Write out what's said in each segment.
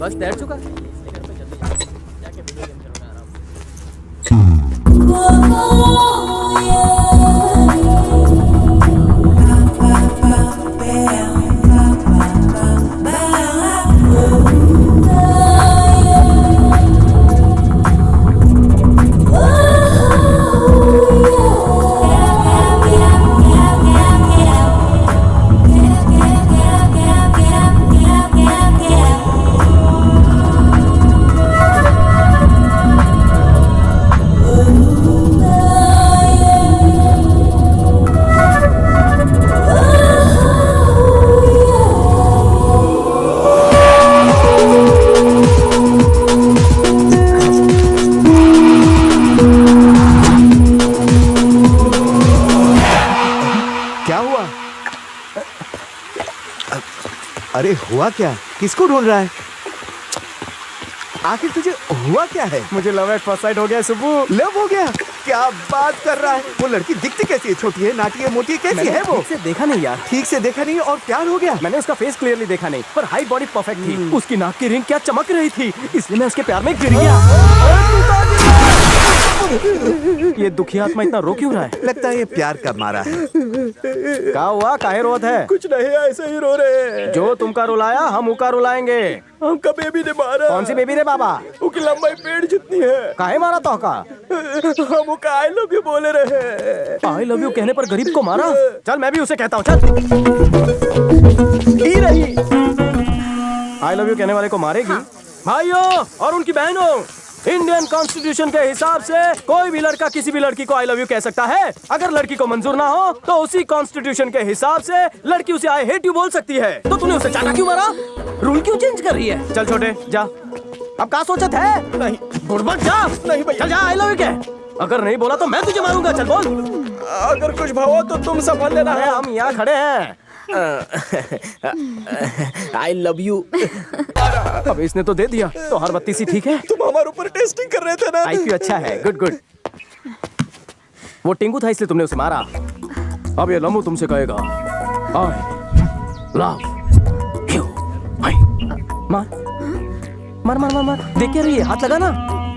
बस तैर चुका। अरे हुआ क्या? किसको ढूंढ रहा है? आखिर तुझे हुआ क्या है? मुझे लव एट फर्स्ट साइट हो गया सुबु। लव हो गया? क्या बात कर रहा है? वो लड़की दिखती कैसी है? छोटी है, नाटी है, मोटी है, कैसी है वो? ठीक से देखा नहीं यार। ठीक से देखा नहीं और प्यार हो गया? मैंने उसका फेस क्लियरली देखा नहीं, पर हाइट बॉडी परफेक्ट थी। उसकी नाक की रिंग क्या चमक रही थी, इसलिए मैं उसके प्यार में गिर गया। ये दुखी आत्मा इतना रो क्यों रहा है? लगता है ये प्यार का मारा है। क्या हुआ? काहे रोत है? कुछ नहीं, ऐसे ही रो रहे हैं। जो तुमका रुलाया हम उका रुलाएंगे। हमका बेबी ने मारा। कौन सी बेबी रे बाबा? उसकी लंबाई पेड़ जितनी है। काहे मारा तो का? हम उसका आई लव यू बोले रहे। आई लव यू कहने पर गरीब को मारा? चल मैं भी उसे कहता हूँ, चल। ही रही आई लव यू कहने वाले को मारेगी। भाइयों और उनकी बहनों, इंडियन कॉन्स्टिट्यूशन के हिसाब से कोई भी लड़का किसी भी लड़की को आई लव यू कह सकता है। अगर लड़की को मंजूर ना हो तो उसी कॉन्स्टिट्यूशन के हिसाब से लड़की उसे आई हेट यू बोल सकती है। तो तूने उसे चाटा क्यों मारा? रूल क्यों चेंज कर रही है? चल छोटे जा। अब क्या सोचत है? नहीं बुड़बक जा। नहीं भैया। चल जा, आई लव यू कह। अगर नहीं बोला तो मैं तुझे मारूंगा। चल बोल। अगर कुछ भाव तो तुम संभाल लेना। अरे हम यहाँ खड़े हैं। आई लव यू। अब इसने तो दे दिया, तो हर बत्ती सी ठीक है। तुम हमारे ऊपर टेस्टिंग कर रहे थे ना। आईक्यू अच्छा है, गुड गुड। वो टिंगू था इसलिए तुमने उसे मारा। अब ये लम्बू तुमसे कहेगा आई लव यू। मार मार मार मार मार। देख क्या रही है? हाथ लगा ना,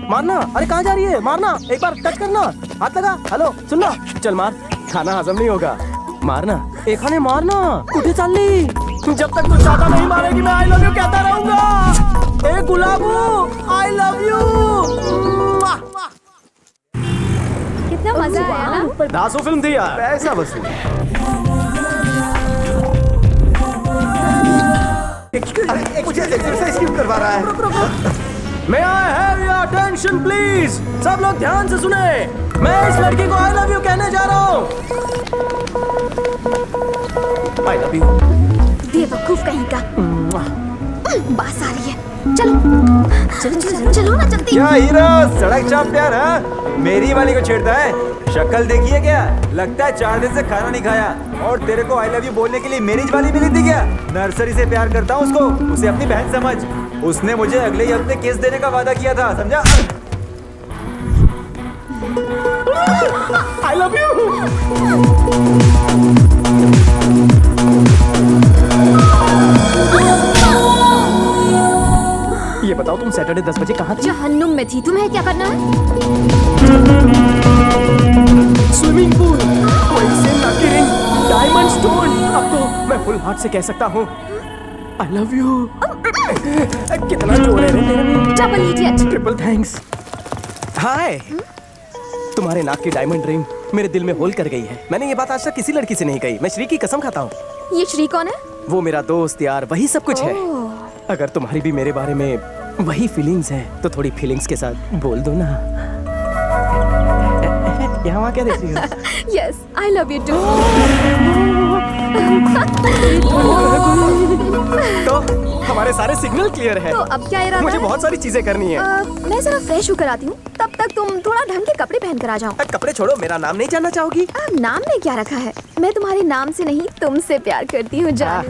मारना। अरे कहाँ जा रही है? मारना, एक बार टच करना, हाथ लगा। हेलो सुनना, चल मार। खाना हजम नहीं होगा, मारना। एक खाने मारना। कुठे चालली? जब तक तू चाटा नहीं मारेगी मैं आई लव यू कहता रहूंगा। ए गुलाबू, आई लव यू। कितना मजा आया ना? दासू फिल्म थी यार। पैसा वसूल। मुझे एक्सरसाइज क्यों करवा रहा है? May I have your attention please? सब लोग ध्यान से सुने। मैं इस लड़की को आई लव यू कहने जा रहा हूँ। आई लव यू। बेवकूफ कहीं का। बास आ रही है। चलो चलो चलो चलो ना जल्दी। क्या हीरो सड़क चैंपियन है? मेरी वाली को छेड़ता है? शक्ल देखिए क्या? लगता है 4 दिन से खाना नहीं खाया। और तेरे को आई लव यू बोलने के लिए मेरी वाली मिली थी क्या? नर्सरी से प्यार करता हूँ उसको, उसे अपनी बहन समझ। उसने मुझे अगले ही हफ्ते केस देने का वादा किया था, समझा? आई लव यू। ये बताओ तुम सैटरडे 10 बजे कहाँ थी? जहन्नुम में थी। तुम्हें क्या करना है? स्विमिंग पूल, वहीं से नाकी रिंग, डायमंड स्टोन। अब तो मैं फुल हार्ट से कह सकता हूँ आई लव यू। कितना जोर है रे तेरे में। Double idiot. Triple thanks. हाय। तुम्हारे नाक की डायमंड रिंग मेरे दिल में होल कर गई है। मैंने ये बात आज तक किसी लड़की से नहीं कही। मैं श्री की कसम खाता हूँ। ये श्री कौन है? वो मेरा दोस्त यार, वही सब कुछ है। अगर तुम्हारी भी मेरे बारे में वही फीलिंग्स है तो थोड़ी फीलिंग्स के साथ बोल दो ना। यहाँ क्या देख रही हो? Yes I love you too. तो हमारे सारे सिग्नल क्लियर है। तो अब क्या इरादा मुझे है? बहुत सारी चीजें करनी है। मैं जरा फ्रेश होकर आती हूँ, तब तक तुम थोड़ा ढंग के कपड़े पहन कर आ जाओ। कपड़े छोड़ो, मेरा नाम नहीं जानना चाहोगी? नाम ने क्या रखा है? मैं तुम्हारे नाम से नहीं तुमसे प्यार करती हूँ जान।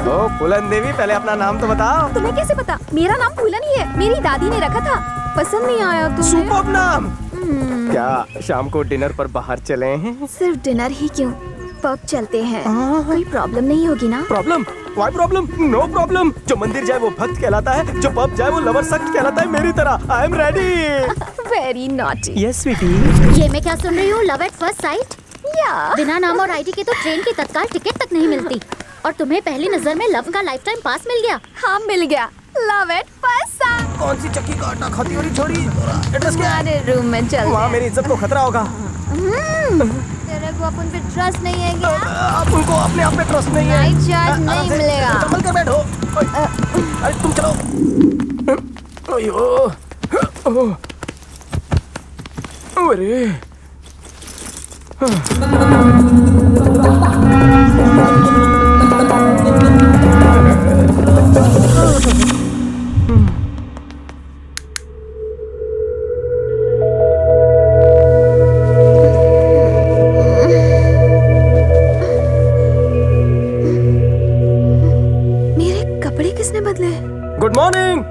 ओ फूलन देवी, पहले अपना नाम तो बताओ। तुम्हें कैसे पता? मेरा नाम फूलन ही है, मेरी दादी ने रखा था। पसंद नहीं आया तुम्हें? सुपर्ब नाम। क्या शाम को डिनर पर बाहर चले हैं? सिर्फ डिनर ही क्यों, पब चलते हैं। कोई प्रॉब्लम नहीं होगी ना? Problem? Why problem? No problem. जो मंदिर जाए वो भक्त कहलाता है, जो पब जाए वो लवर सख्त कहलाता है मेरी तरह। I am ready. Very naughty. Yes sweetie. ये मैं क्या सुन रही हूँ? Love at first sight? या बिना नाम और आईडी के तो ट्रेन की तत्काल टिकट तक नहीं मिलती, और तुम्हें पहली नजर में लव का लाइफ टाइम पास मिल गया। हाँ, मिल गया। Love at first site. कौन सी चक्की का आटा खाती हो रही छोरी? एड्रेस क्या है? हमारे रूम में चल। वहाँ मेरी इज्जत को खतरा होगा। तेरे को अपन पे ट्रस्ट नहीं है क्या? आप उनको अपने आप पे ट्रस्ट नहीं है। नाइट चार्ज नहीं मिलेगा। संभल कर बैठो। अरे तुम चलो। अयो। अरे मेरे कपड़े किसने बदले? Good morning.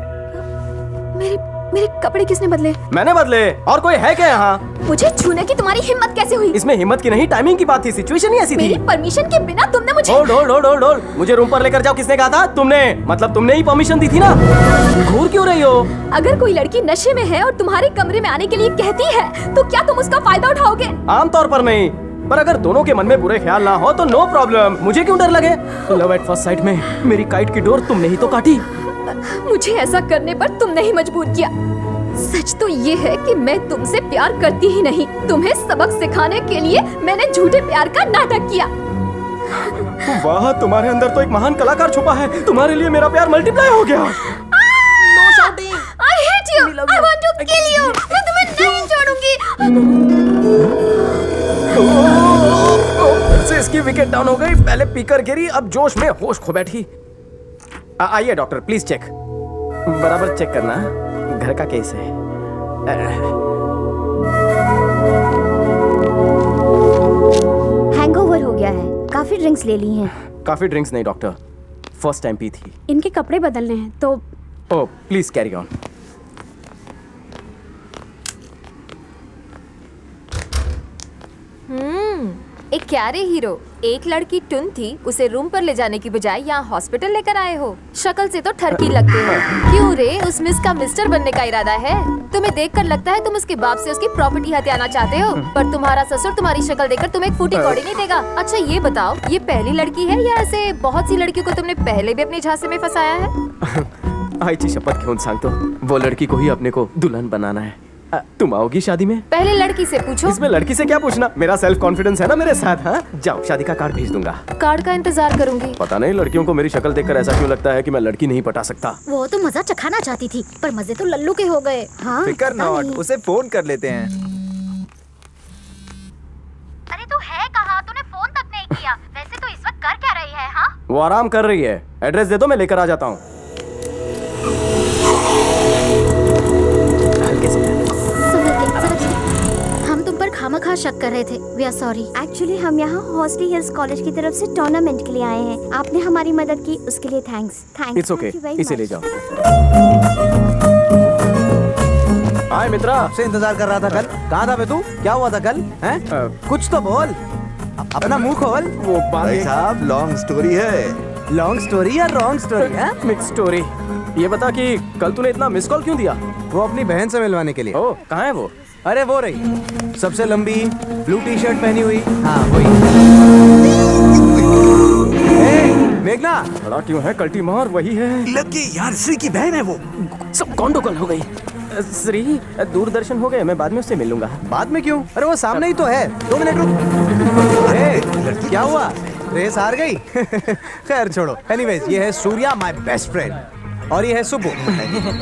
मेरे मेरे कपड़े किसने बदले? मैंने बदले। और कोई है क्या यहाँ? मुझे छूने की तुम्हारी हिम्मत कैसे हुई? इसमें हिम्मत की नहीं, टाइमिंग की बात थी। सिचुएशन ही ऐसी थी। मेरी परमिशन के बिना तुमने मुझे hold hold hold hold hold. मुझे रूम पर लेकर जाओ किसने कहा था? तुमने। मतलब तुमने ही परमिशन दी थी ना। घूर क्यों रही हो? अगर कोई लड़की नशे में है और तुम्हारे कमरे में आने के लिए कहती है तो क्या तुम उसका फायदा उठाओगे? आमतौर पर नहीं, पर अगर दोनों के मन में बुरे ख्याल ना हो तो नो प्रॉब्लम। मुझे क्यों डर लगे? लव एट फर्स्ट साइट में मेरी काइट की डोर तुमने ही तो काटी। मुझे ऐसा करने पर तुमने ही मजबूर किया। सच तो ये है कि मैं तुमसे प्यार करती ही नहीं। तुम्हें सबक सिखाने के लिए मैंने झूठे प्यार का नाटक किया। वाह, तुम्हारे अंदर तो एक महान कलाकार छुपा है। तुम्हारे लिए मेरा प्यार मल्टीप्लाई हो गया। I hate you. I want to kill you. मैं तुम्हें नहीं छोड़ूंगी। फिर से इसकी विकेट डाउन हो गई। पहले पीकर गिरी, अब जोश में होश खो बैठी। आइए डॉक्टर, प्लीज चेक। बराबर चेक करना, घर का केस है। हैंगओवर हो गया है, काफी ड्रिंक्स ले ली हैं। काफी ड्रिंक्स नहीं डॉक्टर, फर्स्ट टाइम पी थी। इनके कपड़े बदलने हैं तो ओह प्लीज कैरी ऑन। एक क्यारे हीरो। एक लड़की टुन थी, उसे रूम पर ले जाने की बजाय यहाँ हॉस्पिटल लेकर आए हो। शक्ल से तो ठरकी लगते हो। क्यों रे, उस मिस का मिस्टर बनने का इरादा है? तुम्हें देखकर लगता है तुम उसके बाप से उसकी प्रॉपर्टी हथियाना चाहते हो, पर तुम्हारा ससुर तुम्हारी शक्ल देखकर तुम्हें एक फूटी कौड़ी नहीं देगा। अच्छा ये बताओ, ये पहली लड़की है या ऐसे बहुत सी लड़कियों को तुमने पहले भी अपने झांसे में फंसाया है? आईची शपथ घेऊन सांगतो, वो लड़की को ही अपने को दुल्हन बनाना है। तुम आओगी शादी में? पहले लड़की से पूछो। इसमें लड़की से क्या पूछना, मेरा सेल्फ कॉन्फिडेंस है ना मेरे साथ। हाँ जाओ, शादी का कार्ड भेज दूंगा। कार्ड का इंतजार करूंगी। पता नहीं लड़कियों को मेरी शक्ल देखकर ऐसा क्यों लगता है कि मैं लड़की नहीं पटा सकता। वो तो मजा चखाना चाहती थी, पर मजे तो लल्लू के हो गए। हाँ, फिकर पता नॉट, नहीं। उसे फोन कर लेते हैं। अरे तू है कहाँ? तूने फोन तक नहीं किया। वैसे तो इस वक्त कर क्या रही है? हाँ, वो आराम कर रही है। एड्रेस दे दो, मैं लेकर आ जाता हूँ। हल्के से हम तुम पर खामखा शक कर रहे थे। We are sorry. एक्चुअली हम यहाँ हॉस्टली हिल्स कॉलेज की तरफ से टूर्नामेंट के लिए आए हैं। आपने हमारी मदद की, उसके लिए थैंक्स। थैंक्स। इट्स ओके, इसे ले जाओ। हाय मित्रा। से इंतजार कर रहा था कल। कहाँ था बे तू? क्या हुआ था कल? हैं? कुछ तो बोल, अपना मुंह खोल। वो भाई साहब लॉन्ग स्टोरी है। लॉन्ग स्टोरी या रॉन्ग स्टोरी है? Mix story. ये बता कि कल तूने इतना मिस कॉल क्यों दिया? वो अपनी बहन से मिलवाने के लिए। ओ कहाँ है वो? अरे वो रही, सबसे लंबी ब्लू टी शर्ट पहनी हुई। हाँ वही। मेघना, खड़ा क्यों है? कल्टी मार, वही है। लगी यार, श्री की बहन है वो। सब गंडोगोल हो गई। श्री दूरदर्शन हो गए, मैं बाद में उससे मिल लूंगा। बाद में क्यों? अरे वो सामने ही तो है। 2 मिनट रुक। क्या हुआ? रेस हार गई? खैर छोड़ो। एनीवेज, ये है सूर्या, माय बेस्ट फ्रेंड, और ये है सुबु।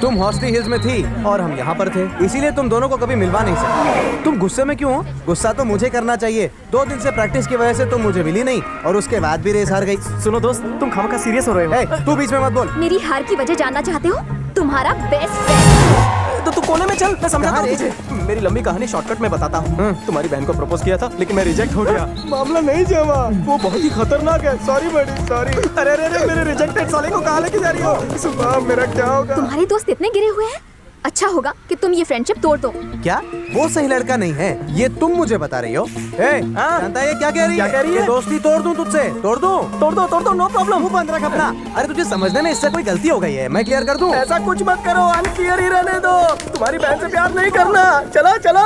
तुम हॉस्टली हिल्स में थी और हम यहाँ पर थे, इसीलिए तुम दोनों को कभी मिलवा नहीं सकते। तुम गुस्से में क्यों हो? गुस्सा तो मुझे करना चाहिए। 2 दिन से प्रैक्टिस की वजह से तुम मुझे मिली नहीं और उसके बाद भी रेस हार गई। सुनो दोस्त, तुम खामखा सीरियस हो रहे हो। तू बीच में मत बोल। मेरी हार की वजह जानना चाहते हो? तुम्हारा बेस्ट फ्रेंड। तो तू कोने में चल, मैं समझाता हूँ तुझे। मेरी लंबी कहानी शॉर्टकट में बताता हूँ। तुम्हारी बहन को प्रपोज किया था, लेकिन मैं रिजेक्ट हो गया। मामला नहीं जमा, वो बहुत ही खतरनाक है। सॉरी बड़ी, सॉरी। अरे अरे मेरे रिजेक्टेड साले को कहाँ लेके जा रही हो? सुबह मेरा क्या होगा? तुम्हारे दोस्त इतने गिरे हुए हैं? अच्छा होगा कि तुम ये फ्रेंडशिप तोड़ दो। क्या वो सही लड़का नहीं है, ये तुम मुझे बता रही हो? जानता है ये क्या कह रही है? क्या कह रही है? ये दोस्ती तोड़ दूं तुझसे? तोड़ दो, नो प्रॉब्लम। मुंह बंद रख अपना। अरे तुझे समझने में इससे कोई गलती हो गई है, मैं क्लियर कर दूं? ऐसा कुछ मत करो, अनक्लियर ही रहने दो। तुम्हारी बहन से प्यार नहीं करना। चलो चलो।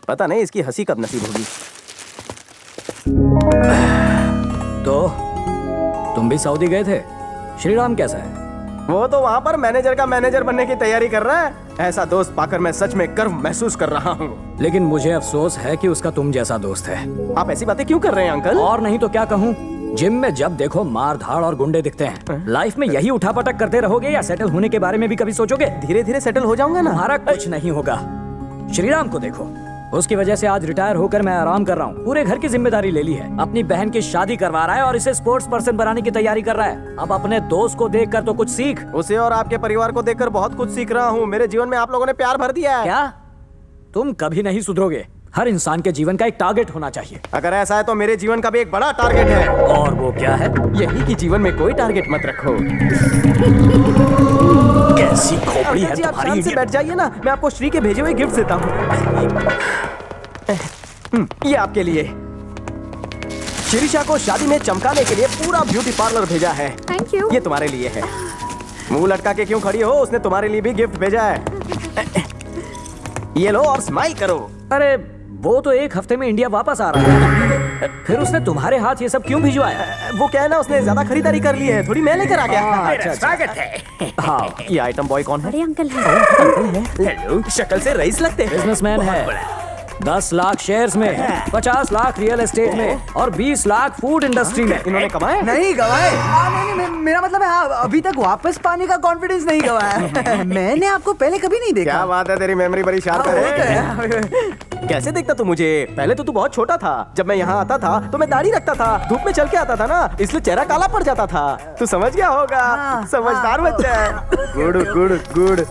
पता नहीं इसकी हंसी कब नसीब होगी। तो तुम भी सऊदी गए थे? श्रीराम कैसा है? वो तो वहाँ पर मैनेजर का मैनेजर बनने की तैयारी कर रहा है। ऐसा दोस्त पाकर मैं सच में गर्व महसूस कर रहा हूँ। लेकिन मुझे अफसोस है कि उसका तुम जैसा दोस्त है। आप ऐसी बातें क्यों कर रहे हैं अंकल? और नहीं तो क्या कहूँ, जिम में जब देखो मार धाड़ और गुंडे दिखते हैं। लाइफ में यही उठापटक करते रहोगे या सेटल होने के बारे में भी कभी सोचोगे? धीरे धीरे सेटल हो जाऊंगा ना। तुम्हारा कुछ नहीं होगा। श्रीराम को देखो, उसकी वजह से आज रिटायर होकर मैं आराम कर रहा हूँ। पूरे घर की जिम्मेदारी ले ली है, अपनी बहन की शादी करवा रहा है और इसे स्पोर्ट्स पर्सन बनाने की तैयारी कर रहा है। अब अपने दोस्त को देखकर तो कुछ सीख। उसे और आपके परिवार को देखकर बहुत कुछ सीख रहा हूँ। मेरे जीवन में आप लोगों ने प्यार भर दिया है। क्या तुम कभी नहीं सुधरोगे? हर इंसान के जीवन का एक टारगेट होना चाहिए। अगर ऐसा है तो मेरे जीवन का भी एक बड़ा टारगेट है। और वो क्या है? यही कि जीवन में कोई टारगेट मत रखो। कैसी खोपड़ी है जी, आप तुम्हारी शांत से इडियट। बैठ जाइए ना, मैं आपको श्री के भेजे हुए गिफ्ट देता हूँ। ये आपके लिए। शिरीषा को शादी में चमकाने के लिए पूरा ब्यूटी पार्लर भेजा है। Thank you. ये तुम्हारे लिए है। मुंह लटका के क्यों खड़ी हो? उसने तुम्हारे लिए भी गिफ्ट भेजा है। ये लो और स्माइल करो। अरे वो तो एक हफ्ते में इंडिया वापस आ रहा है, फिर उसने तुम्हारे हाथ ये सब क्यों भिजवाया? वो क्या है ना, उसने ज्यादा खरीदारी कर ली है, थोड़ी मैं लेकर आ गया। अच्छा, स्वागत है। हाँ, ये आइटम बॉय कौन है? बड़े अंकल हैं। हेलो, शक्ल से रईस लगते हैं। बिजनेसमैन है। 10 लाख शेयर्स में, 50 लाख रियल एस्टेट में और 20 लाख फूड इंडस्ट्री में। इन्होंने कमाए? नहीं गवाए। नहीं, मेरा मतलब है अभी तक वापस पाने का कॉन्फिडेंस नहीं गवाया। मैंने आपको पहले कभी नहीं देखा। क्या बात है, तेरी मेमोरी बड़ी शार्प है। कैसे देखता तू मुझे? पहले तो तू बहुत छोटा था। जब मैं यहाँ आता था तो मैं दाढ़ी रखता था, धूप में चल के आता था ना, इसलिए चेहरा काला पड़ जाता था। तू समझ गया होगा। समझदार बच्चा है। Good good good.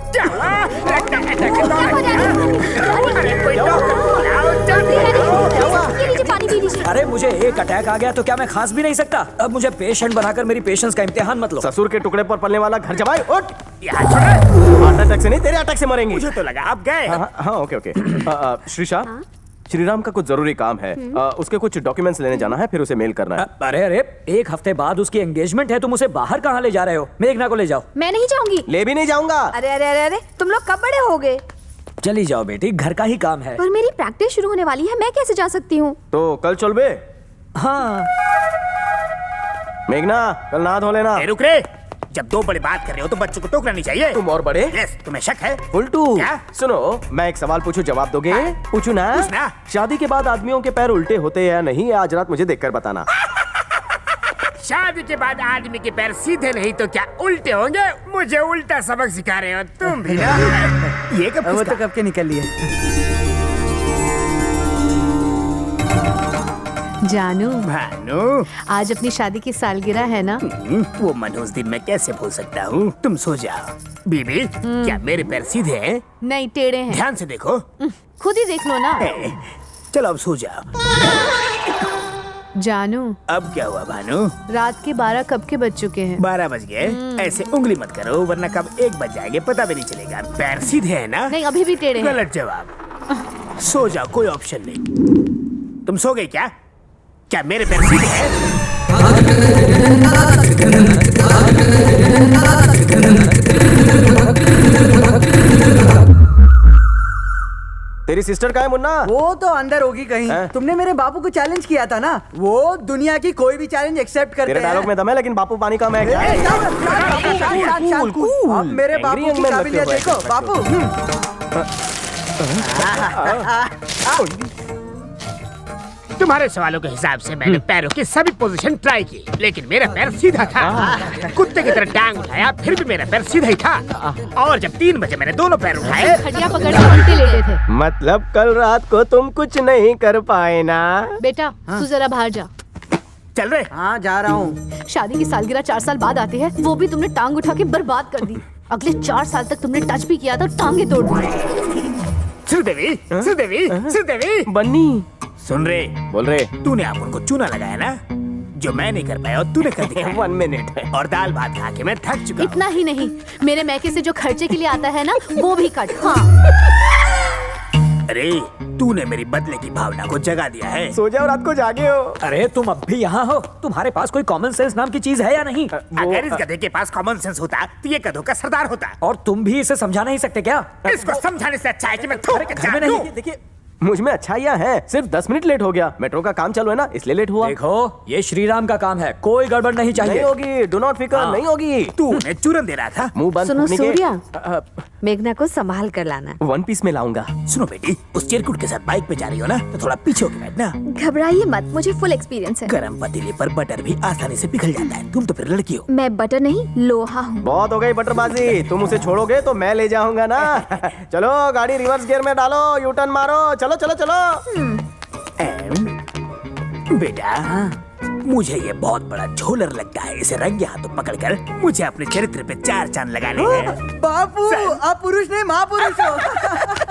पानी पी लीजिए। अरे मुझे एक अटैक आ गया तो क्या मैं खांस भी नहीं सकता? अब मुझे पेशेंट बनाकर मेरी पेशेंस का इम्तिहान मत लो। ससुर के टुकड़े पर पलने वाला घर जमाई, उठ। हार्ट अटैक से नहीं, तेरे अटैक से मरेंगे। मुझे तो लगा आप गए। हाँ, ओके ओके। श्रीषा, श्रीराम का कुछ जरूरी काम है। उसके कुछ डॉक्यूमेंट्स लेने जाना है, फिर उसे मेल करना है। अरे अरे, एक हफ्ते बाद उसकी एंगेजमेंट है, तुम उसे बाहर कहाँ ले जा रहे हो? मेघना को ले जाओ। मैं नहीं जाऊंगी। ले भी नहीं जाऊंगा। अरे अरे अरे अरे, तुम लोग कब बड़े हो गए? चली जाओ बेटी, घर का ही काम है। पर मेरी प्रैक्टिस शुरू होने वाली है, मैं कैसे जा सकती हूँ? तो कल चल बे। हाँ, मेघना, कल नहा धो लेना। रुक रे, जब दो बड़े बात कर रहे हो तो बच्चों को टोकना नहीं चाहिए। तुम और बड़े? यस, तुम्हें शक है? उल्टू। क्या? सुनो, मैं एक सवाल पूछूं, जवाब दोगे? पूछू ना? पूछना। शादी के बाद आदमियों के पैर उल्टे होते हैं या नहीं? आज रात मुझे देखकर बताना। शादी के बाद आदमी के पैर सीधे नहीं तो क्या उल्टे होंगे? मुझे उल्टा सबक सिखा रहे हो तुम भी ना। ये कब वो किसका? तो कब के निकल लिए। जानू, भानु, आज अपनी शादी की सालगिरह है ना? वो मनोज दिन मैं कैसे भूल सकता हूँ? तुम सो जाओ। बीबी, क्या मेरे पैर सीधे हैं? नहीं, टेढ़े हैं। ध्यान से देखो। खुद ही देख लो ना। चलो अब सो जाओ। जानू, अब क्या हुआ भानु? रात के 12 कब के बज चुके हैं? 12 बज गए। ऐसे उंगली मत करो वरना कब 1 बज जाएंगे पता भी नहीं चलेगा। पैर सीधे है ना? नहीं, अभी भी टेढ़े हैं। गलत जवाब। सो जाओ, कोई ऑप्शन नहीं। तुम सो गई क्या? क्या मेरे पैर सीधे हैं? तेरी सिस्टर का है मुन्ना? वो तो अंदर होगी कहीं। तुमने मेरे बापू को चैलेंज किया था ना, वो दुनिया की कोई भी चैलेंज एक्सेप्ट करते तेरे हैं। डायलॉग में दम है, लेकिन बापू पानी का मैं क्या? अब मेरे बापू की काबिलियत देखो। बापू तुम्हारे सवालों के हिसाब से मैंने पैरों की सभी पोजीशन ट्राई की, लेकिन मेरा पैर सीधा था। कुत्ते की तरह टांग उठाया, फिर भी मेरा पैर सीधा ही था। और जब 3 बजे मैंने दोनों पैर उठाए, खटिया पकड़ के उल्टे लेटे थे। मतलब कल रात को तुम कुछ नहीं कर पाए ना? बेटा, तू जरा बाहर जा। चल रहे। हाँ, जा रहा हूँ। शादी की सालगिरह 4 साल बाद आती है, वो भी तुमने टांग उठा के बर्बाद कर दी। अगले 4 साल तक तुमने टच भी किया तो टांगे तोड़ दी। श्रीदेवी, श्रीदेवी, श्रीदेवी। बन्नी, सुन रे, बोल रहे तूने आप उनको चूना लगाया ना, जो मैं नहीं कर पाया और तूने कर दिया। 1 मिनट और दाल भात खा के मैं थक चुका हूँ। इतना ही नहीं, मेरे मैके से जो खर्चे के लिए आता है ना, वो भी कट। हाँ, अरे तूने मेरी बदले की भावना को जगा दिया है। सो जाओ, रात को जागे हो। अरे तुम अब भी यहाँ हो? तुम्हारे पास कोई कॉमन सेंस नाम की चीज है या नहीं? अगर इस गधे के पास कॉमन सेंस होता तो ये गधों का सरदार होता। और तुम भी इसे समझा नहीं सकते क्या? इसको समझाने से अच्छा है कि मैं थोड़े घर में नहीं। देखिए, मुझ में अच्छाइयाँ हैं। सिर्फ 10 मिनट लेट हो गया। मेट्रो का काम चालू है ना, इसलिए लेट हुआ। देखो, ये श्रीराम का काम है, कोई गड़बड़ नहीं नहीं चाहिए। होगी, डू नॉट फिकर, नहीं होगी। तू उन्हें चूरन दे रहा था। मुंह बंद सुनो रखने के- सूर्या, मेघना को संभाल कर लाना। 1 पीस में लाऊंगा। सुनो बेटी, उस चिरकुट के साथ बाइक पे जा रही हो ना, तो थोड़ा पीछे होके बैठना। घबराइए मत, मुझे फुल एक्सपीरियंस है। गरम पतीले पर बटर भी आसानी से पिघल जाता है। तुम तो फिर लड़की हो। मैं बटर नहीं, लोहा हूँ। बहुत हो गई बटरबाजी। तुम उसे छोड़ोगे तो मैं ले जाऊंगा ना। चलो गाड़ी रिवर्स गियर में डालो, यू टर्न मारो, चलो चलो चलो। बेटा, मुझे ये बहुत बड़ा झोलर लगता है। इसे रंगे हाथों पकड़कर मुझे अपने चरित्र पे 4 चांद लगाने हैं। बापू, आप पुरुष नहीं महापुरुष हो।